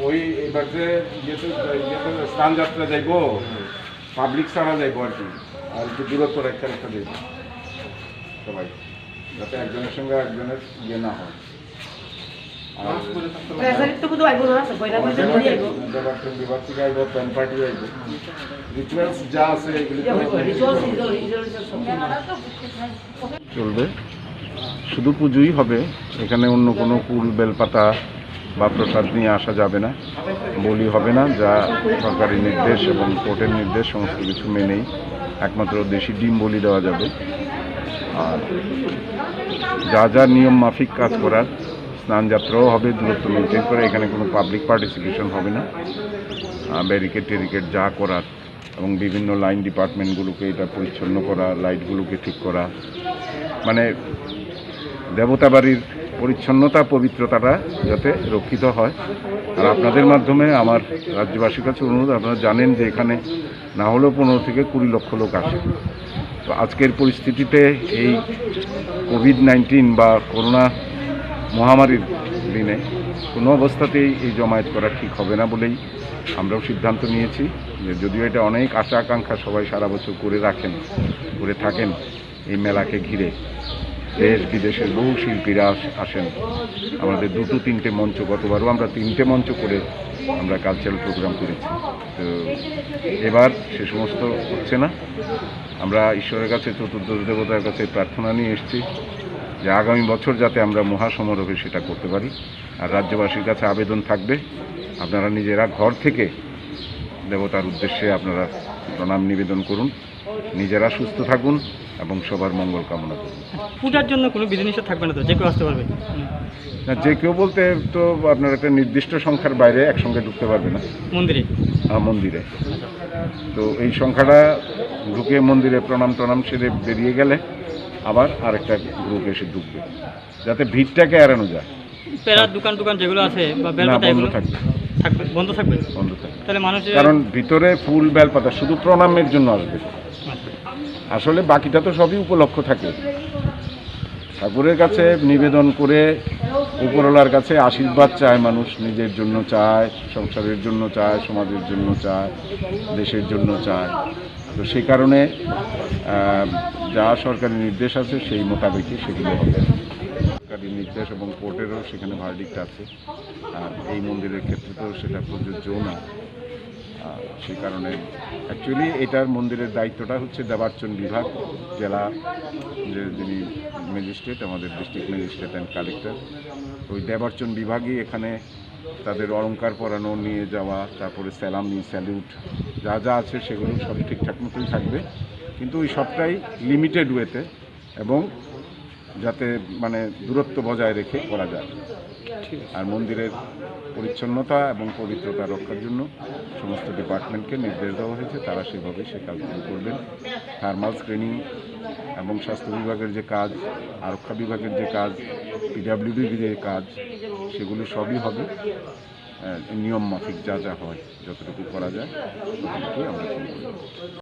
ওই এবার যে স্নান যাত্রা যাইব পাবলিক ছাড়া যাইব আর কি, আর একটু দূরত্ব রেখা রেখা যাইব সবাই, যাতে একজনের সঙ্গে একজনের ইয়ে না হয়। বিভাগ থেকে আইব, প্যান পার্টি আইব, রিচুয়ালস যা আছে এগুলি চলবে। শুধু পুজোই হবে, এখানে অন্য কোনো ফুল বেলপাতা বা প্রসাদ নিয়ে আসা যাবে না, বলি হবে না, যা সরকারি নির্দেশ এবং কোর্টের নির্দেশ সমস্ত কিছু মেনেই একমাত্র দেশি ডিম বলি দেওয়া যাবে। আর যা যা নিয়ম মাফিক কাজ করার, স্নান যাত্রাও হবে দূরত্ব মেনটেন করে, এখানে কোনো পাবলিক পার্টিসিপেশন হবে না, ব্যারিকেড টেরিকেড যা করার এবং বিভিন্ন লাইন ডিপার্টমেন্টগুলোকে এটা পরিচ্ছন্ন করা, লাইটগুলোকে ঠিক করা, মানে দেবতা বাড়ির পরিচ্ছন্নতা পবিত্রতাটা যাতে রক্ষিত হয়। আর আপনাদের মাধ্যমে আমার রাজ্যবাসীর কাছে অনুরোধ, আপনারা জানেন যে এখানে না হলেও 15 থেকে 20 লক্ষ লোক আসে। তো আজকের পরিস্থিতিতে এই কোভিড-19 বা করোনা মহামারীর দিনে কোনো অবস্থাতেই এই জমায়েত করা ঠিক হবে না বলেই আমরাও সিদ্ধান্ত নিয়েছি যে যদিও এটা অনেক আশা আকাঙ্ক্ষা সবাই সারা বছর করে থাকেন এই মেলাকে ঘিরে, দেশ বিদেশের বহু শিল্পীরা আসেন, আমাদের 2-3টে মঞ্চ, গতবারও আমরা 3টে মঞ্চ করে আমরা কালচারাল প্রোগ্রাম করেছি। তো এবার সে সমস্ত হচ্ছে না। আমরা ঈশ্বরের কাছে, চতুর্দশ দেবতার কাছে প্রার্থনা নিয়ে এসেছি যে আগামী বছর যাতে আমরা মহাসমারোহে সেটা করতে পারি। আর রাজ্যবাসীর কাছে আবেদন থাকবে, আপনারা নিজেরা ঘর থেকে দেবতার উদ্দেশ্যে আপনারা প্রণাম নিবেদন করুন, নিজেরা সুস্থ থাকুন এবং সবার মঙ্গল কামনা করুন। পূজার জন্য কোনো বিধিনিষেধ থাকবে না তো, যে কেউ আসতে পারবে? না, যে কেউ বলতে তো আপনার একটা নির্দিষ্ট সংখ্যার বাইরে একসঙ্গে ঢুকতে পারবে না মন্দিরে। মন্দিরে তো এই সংখ্যাটা ঢুকে মন্দিরে প্রণাম টনাম সেরে বেরিয়ে গেলে আবার আরেকটা গ্রুপ এসে ঢুকবে, যাতে ভিড়টাকে এড়ানো যায়। পেরার দোকান যেগুলো আছে বা বেলপাতা এগুলো বন্ধ থাকবে। তাহলে মানুষের, কারণ ভিতরে ফুল বেলপাতা শুধু প্রণামের জন্য আসবে, আসলে বাকিটা তো সবই উপলক্ষ থাকে। ঠাকুরের কাছে নিবেদন করে উপরওয়ালার কাছে আশীর্বাদ চায় মানুষ, নিজের জন্য চায়, সংসারের জন্য চায়, সমাজের জন্য চায়, দেশের জন্য চায়। তো সেই কারণে যা সরকারি নির্দেশ আছে সেই মোতাবেকই সেগুলো হবে। সরকারি নির্দেশ এবং কোর্টেরও সেখানে ভার্ডিক্ট আছে, আর এই মন্দিরের ক্ষেত্রে তো সেটা প্রযোজ্যও না। সেই কারণে অ্যাকচুয়ালি এটার মন্দিরের দায়িত্বটা হচ্ছে দেবার্চন বিভাগ, জেলা যিনি ম্যাজিস্ট্রেট, আমাদের ডিস্ট্রিক্ট ম্যাজিস্ট্রেট অ্যান্ড কালেক্টর, ওই দেবার্চন বিভাগই এখানে তাদের অলংকার পরানো, নিয়ে যাওয়া, তারপরে স্যালামি, স্যালিউট যা যা আছে সেগুলো সব ঠিকঠাক মতোই থাকবে, কিন্তু ওই সবটাই লিমিটেড ওয়েতে এবং যাতে মানে দূরত্ব বজায় রেখে করা যায়। আর মন্দিরের পরিচ্ছন্নতা এবং পবিত্রতা রক্ষার জন্য সমস্ত ডিপার্টমেন্টকে নির্দেশ দেওয়া হয়েছে, তারা সেভাবে সে কাজগুলো করবেন। থার্মাল স্ক্রিনিং এবং স্বাস্থ্য বিভাগের যে কাজ, আরক্ষা বিভাগের যে কাজ, পিডাব্লিউডির যে কাজ, সেগুলো সবই হবে নিয়ম মাফিক, যা যা হয় যতটুকু করা যায় ততটুকুই আমরা করব।